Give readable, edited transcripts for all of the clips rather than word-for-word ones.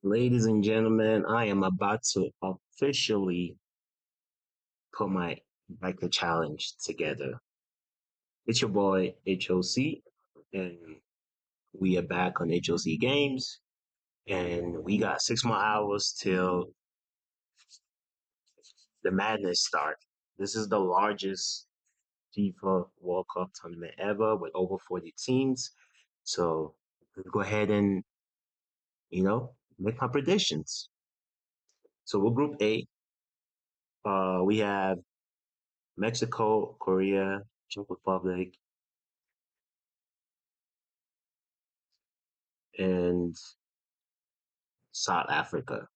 Ladies and gentlemen, I am about to officially put my Biker challenge together. It's your boy HOC, and we are back on HOC Games, and we got 6 more hours till the madness start. This is the largest FIFA World Cup tournament ever with over 40 teams. So let's go ahead and, make my predictions. So we're Group A. We have Mexico, Korea, Czech Republic, and South Africa.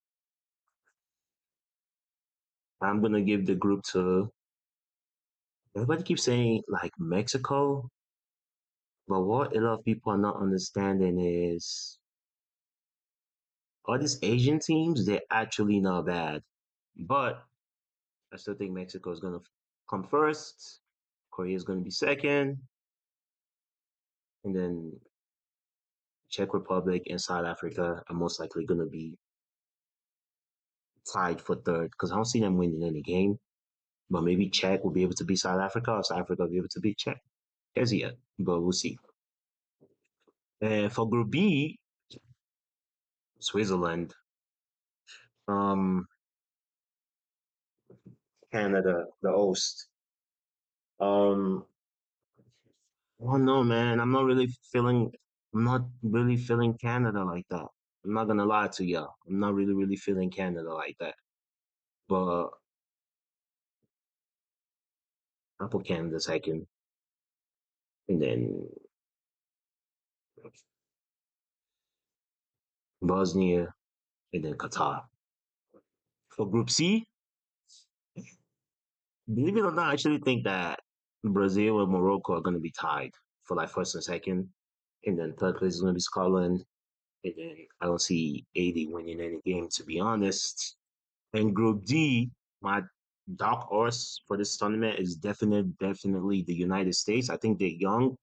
I'm gonna give the group to everybody keeps saying like Mexico, but what a lot of people are not understanding is all these Asian teams, they're actually not bad. But I still think Mexico is gonna come first, Korea is gonna be second, and then Czech Republic and South Africa are most likely gonna be tied for third because I don't see them winning any game. But maybe Czech will be able to beat South Africa, or South Africa will be able to beat Czech. As yet, but we'll see. And for Group B, Switzerland, um, Canada, the host. Um, oh no, man, I'm not really feeling Canada like that. I'm not gonna lie to you. I'm not really feeling Canada like that. But I'll put Canada second, and then Bosnia, and then Qatar. For Group C, believe it or not, I actually think that Brazil and Morocco are gonna be tied for like first and second, and then third place is gonna be Scotland. And then I don't see 80 winning any game, to be honest. And Group D, my dark horse for this tournament is definitely the United States. I think they're young.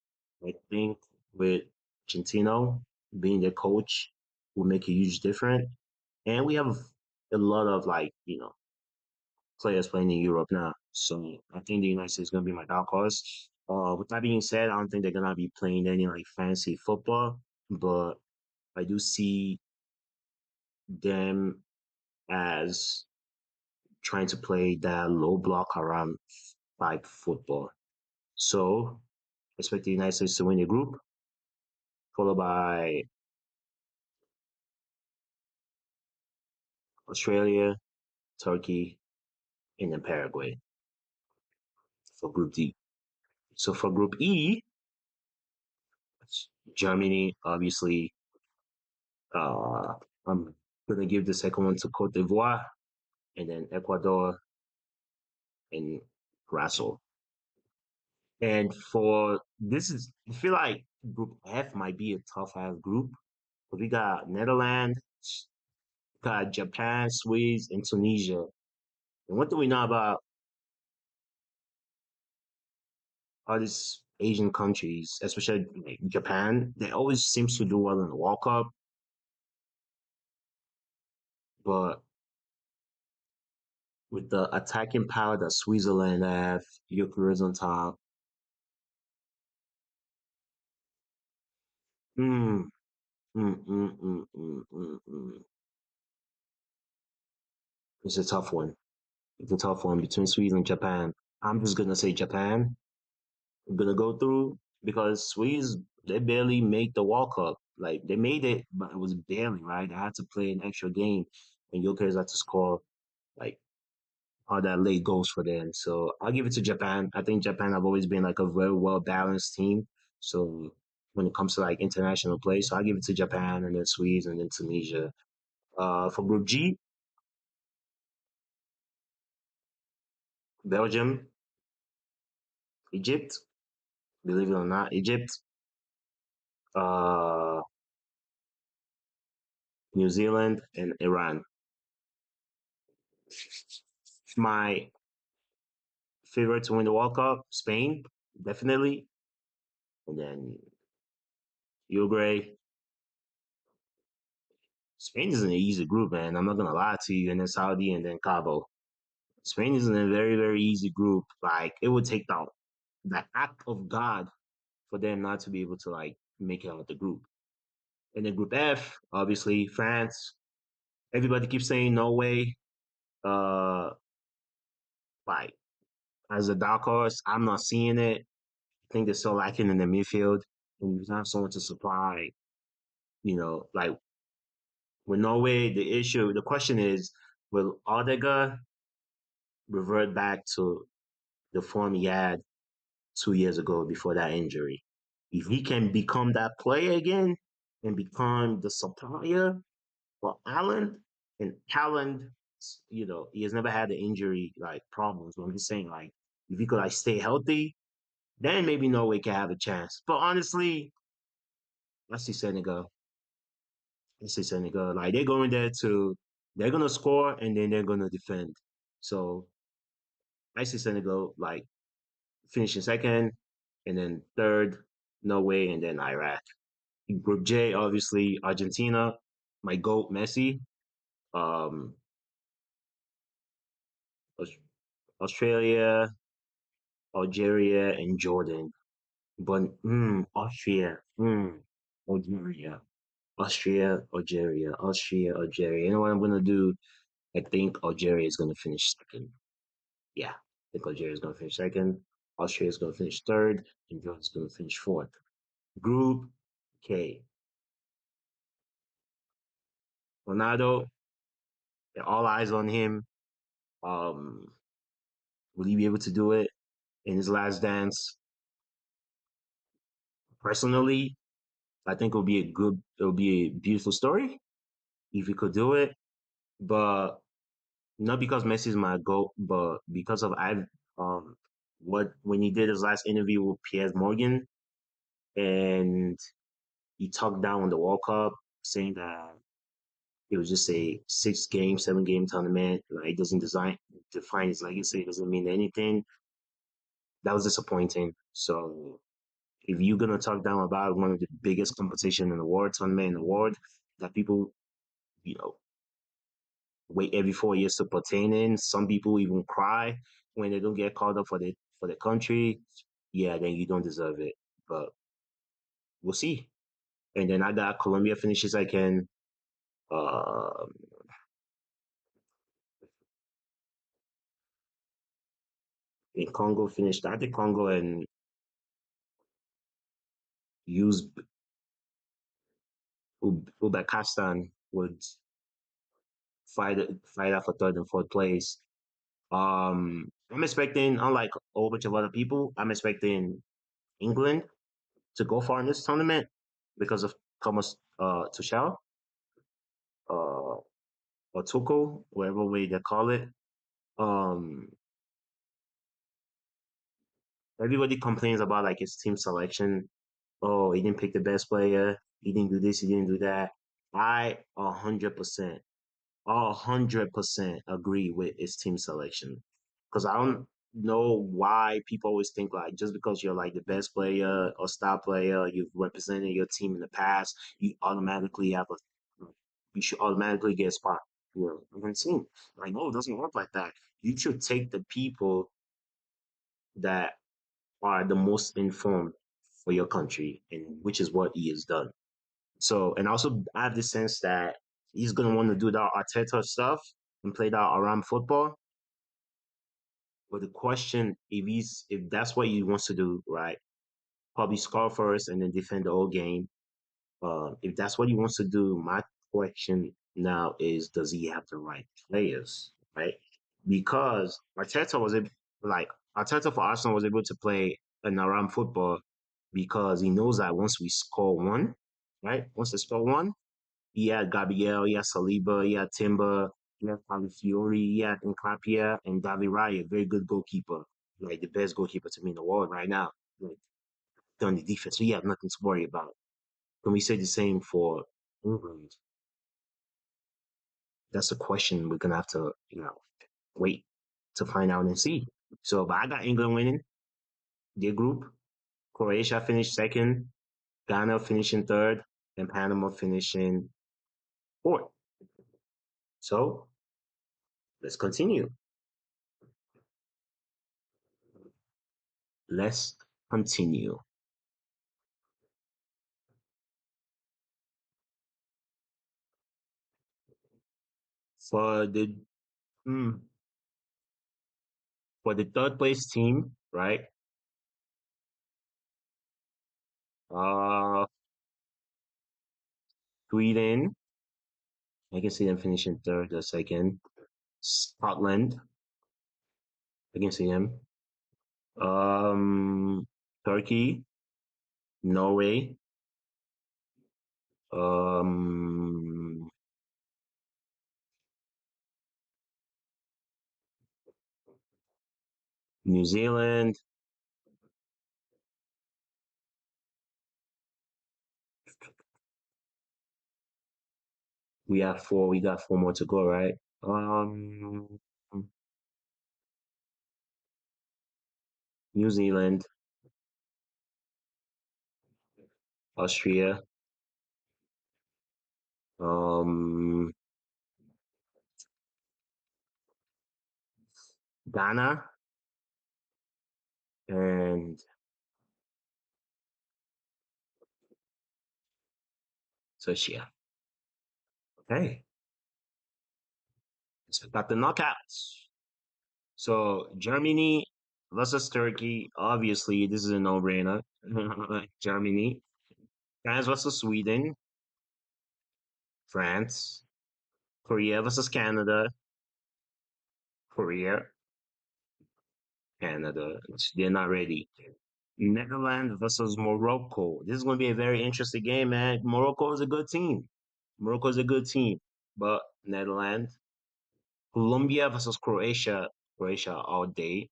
I think with Gentino being their coach will make a huge difference. And we have a lot of players playing in Europe now. So I think the United States is gonna be my dark horse. With that being said, I don't think they're gonna be playing any like fancy football, but I do see them as trying to play that low block around type football. So expect the United States to win the group, followed by Australia, Turkey, and then Paraguay for Group D. So for Group E, Germany, obviously, uh, I'm gonna give the second one to Cote d'Ivoire, and then Ecuador and Brazil. And for this is, I feel like Group F might be a tough ass group. We got Netherlands, got Japan, Swiss, and Tunisia. And what do we know about all these Asian countries, especially like Japan? They always seems to do well in the World Cup, but with the attacking power that Switzerland have, Eucharist on top. Mm, mm. It's a tough one. It's a tough one between Sweden and Japan. I'm just gonna say Japan. I'm gonna go through because Swedes they barely make the World Cup. Like they made it, but it was barely right. They had to play an extra game, and Jokeris had to score like all that late goals for them. So I'll give it to Japan. I think Japan have always been like a very well balanced team. So when it comes to like international play, so I'll give it to Japan and then Swedes and then Tunisia. For Group G, Belgium, Egypt. Believe it or not, Egypt. Uh, New Zealand and Iran. My favorite to win the World Cup, Spain, definitely. And then Uruguay, Spain is an easy group, man. I'm not gonna lie to you. And then Saudi and then Cabo. Spain is in a very, very easy group. Like it would take the act of God for them not to be able to like make it out of the group. And then Group F, obviously France. Everybody keeps saying Norway. Uh, like as a dark horse, I'm not seeing it. I think they're still lacking in the midfield, and you have someone to supply. Like with Norway, the question is, will Odegaard revert back to the form he had 2 years ago before that injury? If he can become that player again and become the supplier for Allen, and Allen, he has never had the injury like problems. But I'm just saying, like, if he could like stay healthy, then maybe Norway can have a chance. But honestly, let's see Senegal. Let's see Senegal. Like they're going there they're gonna score and then they're gonna defend. So I see Senegal like finishing second, and then third, Norway, and then Iraq. Group J, obviously Argentina, my goat Messi, um, Australia, Algeria, and Jordan. But Austria, Algeria, Algeria. You know what I'm gonna do? I think Algeria is gonna finish second. Yeah, I think Algeria is gonna finish second. Austria is gonna finish third, and Jordan's gonna finish fourth. Group K, Ronaldo. All eyes on him. Um, will he be able to do it in his last dance? Personally, I think it'll be a beautiful story if he could do it. But not because Messi is my goat, but because of I've what when he did his last interview with Piers Morgan and he talked down on the World Cup, saying that it was just a 6 game, 7 game tournament. Like it doesn't define his legacy. It doesn't mean anything. That was disappointing. So if you're gonna talk down about one of the biggest competition in the world, tournament in the world, that people, you know, wait every 4 years to pertain in. Some people even cry when they don't get called up for the country. Yeah, then you don't deserve it. But we'll see. And then I got Colombia finishes second. Uh, in Congo finished. I think Congo and used Uzbekistan would fight out for third and fourth place. I'm expecting, unlike a whole bunch of other people, I'm expecting England to go far in this tournament because of Thomas Tuchel uh, or Tuchel, whatever way they call it. Um, Everybody complains about like his team selection. Oh, he didn't pick the best player. He didn't do this. He didn't do that. I 100% agree with his team selection because I don't know why people always think like just because you're like the best player or star player, you've represented your team in the past, you should automatically get a spot your team. Like no, it doesn't work like that. You should take the people that are the most informed for your country, and which is what he has done. So, and also I have the sense that he's gonna want to do that Arteta stuff and play that around football. But the question, if that's what he wants to do, right? Probably score first and then defend the whole game. If that's what he wants to do, my question now is, does he have the right players, right? Because like Arteta for Arsenal was able to play an around football because he knows that once we score one, right? Once they score one, he had Gabriel, he had Saliba, he had Timber, he had Calafiori, he had Nkapia, and David Raya, very good goalkeeper, like the best goalkeeper to me in the world right now. Like on the defense, so you have nothing to worry about. Can we say the same for England? That's a question we're gonna have to, wait to find out and see. So, but I got England winning their group. Croatia finished second, Ghana finishing third, and Panama finishing court. So let's continue. Let's continue. For the mm, for the third place team, right? Uh, Sweden. I can see them finishing third or second. Scotland. I can see them. Um, Turkey, Norway, um, New Zealand. We have four. We got four more to go, right? New Zealand, Austria, um, Ghana, and Tunisia. Okay, let's pick out the knockouts. So Germany versus Turkey. Obviously, this is a no-brainer. Germany. France versus Sweden. France. Korea versus Canada. Korea. Canada. They're not ready. Netherlands versus Morocco. This is going to be a very interesting game, man. Morocco is a good team. Morocco is a good team, but Netherlands. Colombia versus Croatia. Croatia all day.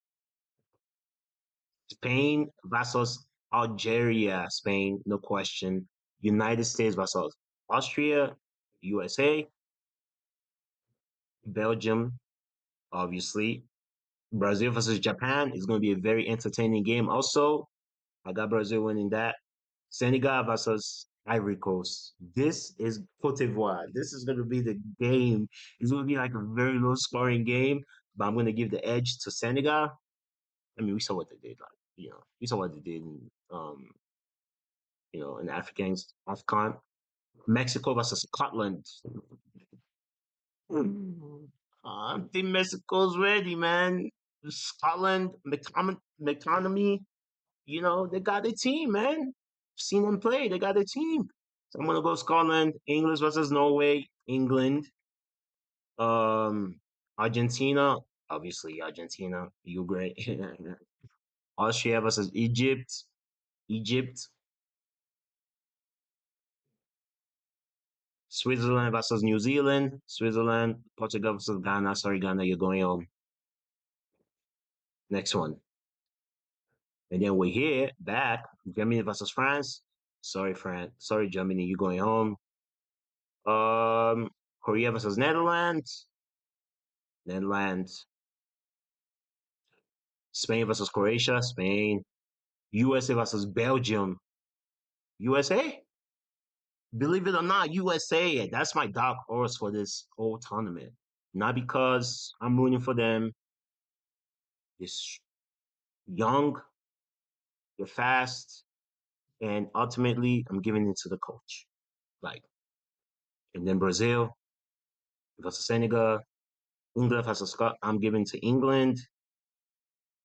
Spain versus Algeria. Spain, no question. United States versus Austria. USA. Belgium, obviously. Brazil versus Japan is going to be a very entertaining game. Also, I got Brazil winning that. Senegal versus Ivory Coast. This is Cote d'Ivoire. This is going to be the game. It's going to be like a very low scoring game, but I'm going to give the edge to Senegal. I mean, we saw what they did. Like, we saw what they did in Africans, AFCON. Mexico versus Scotland. I think Mexico's ready, man. Scotland, McTominay, they got a team, man. Seen them play. They got a team. So I'm gonna go Scotland, England versus Norway, England, um, Argentina, obviously Argentina, you great. Austria versus Egypt, Egypt, Switzerland versus New Zealand, Switzerland, Portugal versus Ghana. Sorry, Ghana, you're going home. Next one. And then we're here back, Germany versus France. Sorry, France. Sorry, Germany, you're going home. Um, Korea versus Netherlands. Netherlands. Spain versus Croatia. Spain. USA versus Belgium. USA? Believe it or not, USA. That's my dark horse for this whole tournament. Not because I'm rooting for them. It's young, they're fast, and ultimately, I'm giving it to the coach. Like, and then Brazil versus Senegal. England versus Scotland. I'm giving to England.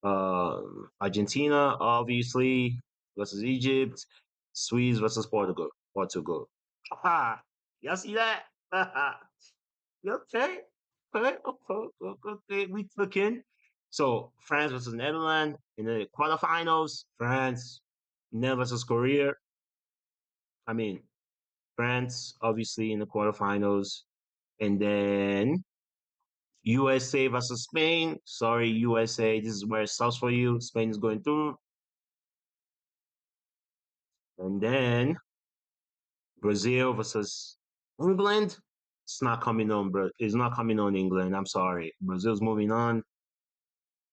Argentina, obviously, versus Egypt. Swedes versus Portugal. Portugal. Ha! Y'all see that? Okay. Okay. Okay. Okay. We cooking. So France versus Netherlands in the quarterfinals. France, Netherlands versus Korea. I mean, France obviously in the quarterfinals, and then USA versus Spain. Sorry, USA. This is where it sucks for you. Spain is going through. And then Brazil versus England. It's not coming on, bro. It's not coming on England. I'm sorry. Brazil's moving on.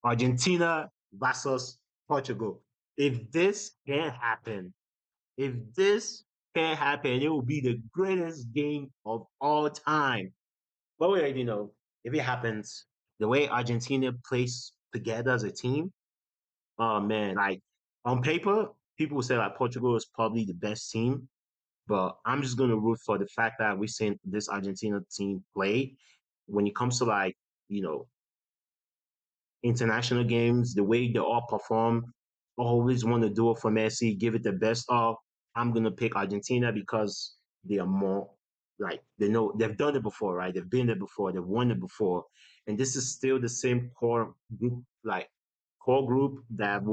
Argentina versus Portugal. If this can't happen, if this can happen. It will be the greatest game of all time. But we already know if it happens, the way Argentina plays together as a team, oh man, like on paper, people will say like Portugal is probably the best team. But I'm just gonna root for the fact that we've seen this Argentina team play. When it comes to like, you know, international games, the way they all perform, always want to do it for Messi, give it the best of. I'm gonna pick Argentina because they are more like they know they've done it before, right? They've been there before, they've won it before, and this is still the same core group, like core group that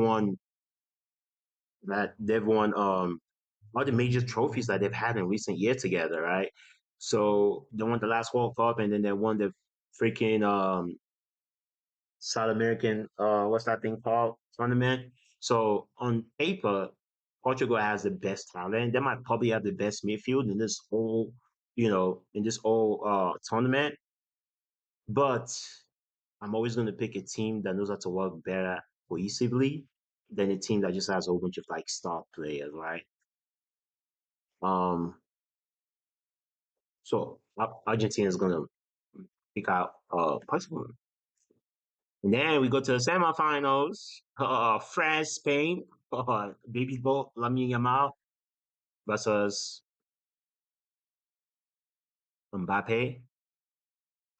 they've won all the major trophies that they've had in recent years together, right? So they won the last World Cup and then they won the freaking South American what's that thing called tournament. So on paper, Portugal has the best talent. They might probably have the best midfield in this whole, in this whole tournament. But I'm always going to pick a team that knows how to work better cohesively than a team that just has a whole bunch of like star players, right? Um, so Argentina is going to pick out Portugal. And then we go to the semifinals. France, Spain, baby goat Lamine Yamal versus Mbappe.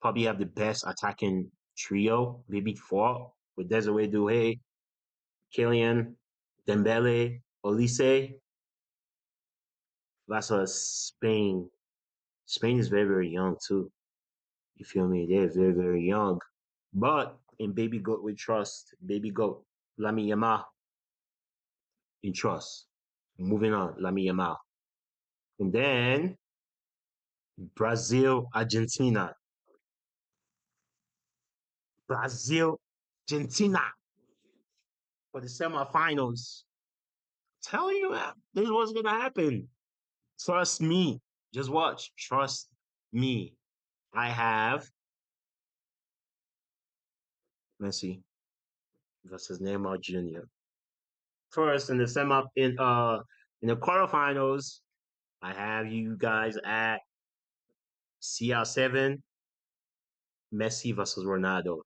Probably have the best attacking trio, maybe four, with Desiree Doué, Kylian, Dembele, Olise versus Spain. Spain is very, very young too. You feel me? They're very, very young. But in baby goat we trust. Baby goat Lamine Yamal in trust. Moving on, Lamine Yamal. And then Brazil, Argentina. Brazil, Argentina for the semifinals. Tell you, this is what's going to happen. Trust me. Just watch. Trust me. I have Messi versus Neymar Jr. First in the quarterfinals, I have you guys at CR7, Messi versus Ronaldo.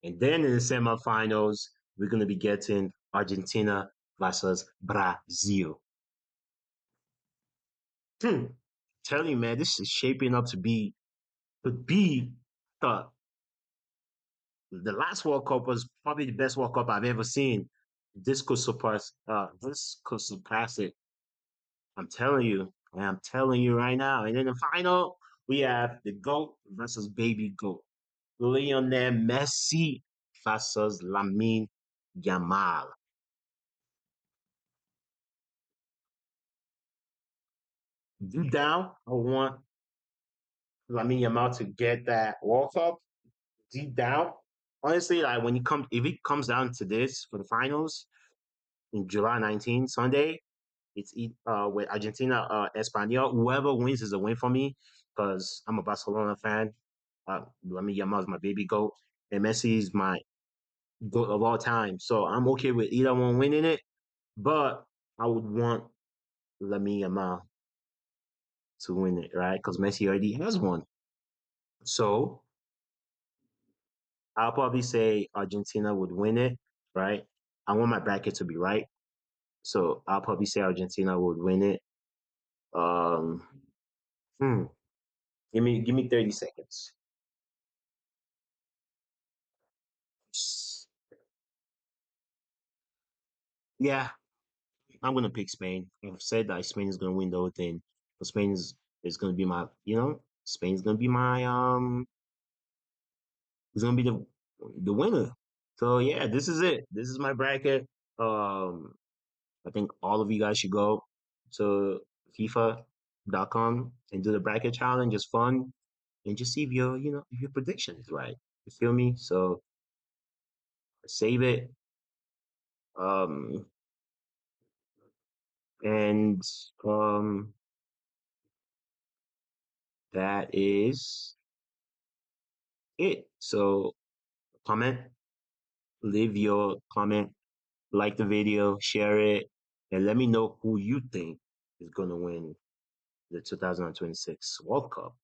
And then in the semifinals, we're going to be getting Argentina versus Brazil. Tell you, man, this is shaping up to be the the last World Cup was probably the best World Cup I've ever seen. This could surpass it. I'm telling you. I'm telling you right now. And in the final, we have the GOAT versus baby GOAT. Lionel Messi versus Lamine Yamal. Deep down, I want Lamine Yamal to get that World Cup. Deep down, honestly, like if it comes down to this for the finals in July 19th, Sunday, it's with Argentina, Espanyol. Whoever wins is a win for me because I'm a Barcelona fan. Lamine Yamal is my baby goat, and Messi is my goat of all time. So I'm okay with either one winning it, but I would want Lamine Yamal to win it, right? Because Messi already has one. So I'll probably say Argentina would win it, right? I want my bracket to be right. So I'll probably say Argentina would win it. Um, hmm, give me 30 seconds. Yeah, I'm gonna pick Spain. I've said that Spain is gonna win the whole thing. But is gonna be my Spain's gonna be my is gonna be the winner. So yeah, this is it. This is my bracket. Um I think all of you guys should go to FIFA.com and do the bracket challenge. It's fun. And just see if your prediction is right. You feel me? So save it. Um and that is it. So comment, leave your comment, like the video, share it, and let me know who you think is gonna win the 2026 World Cup.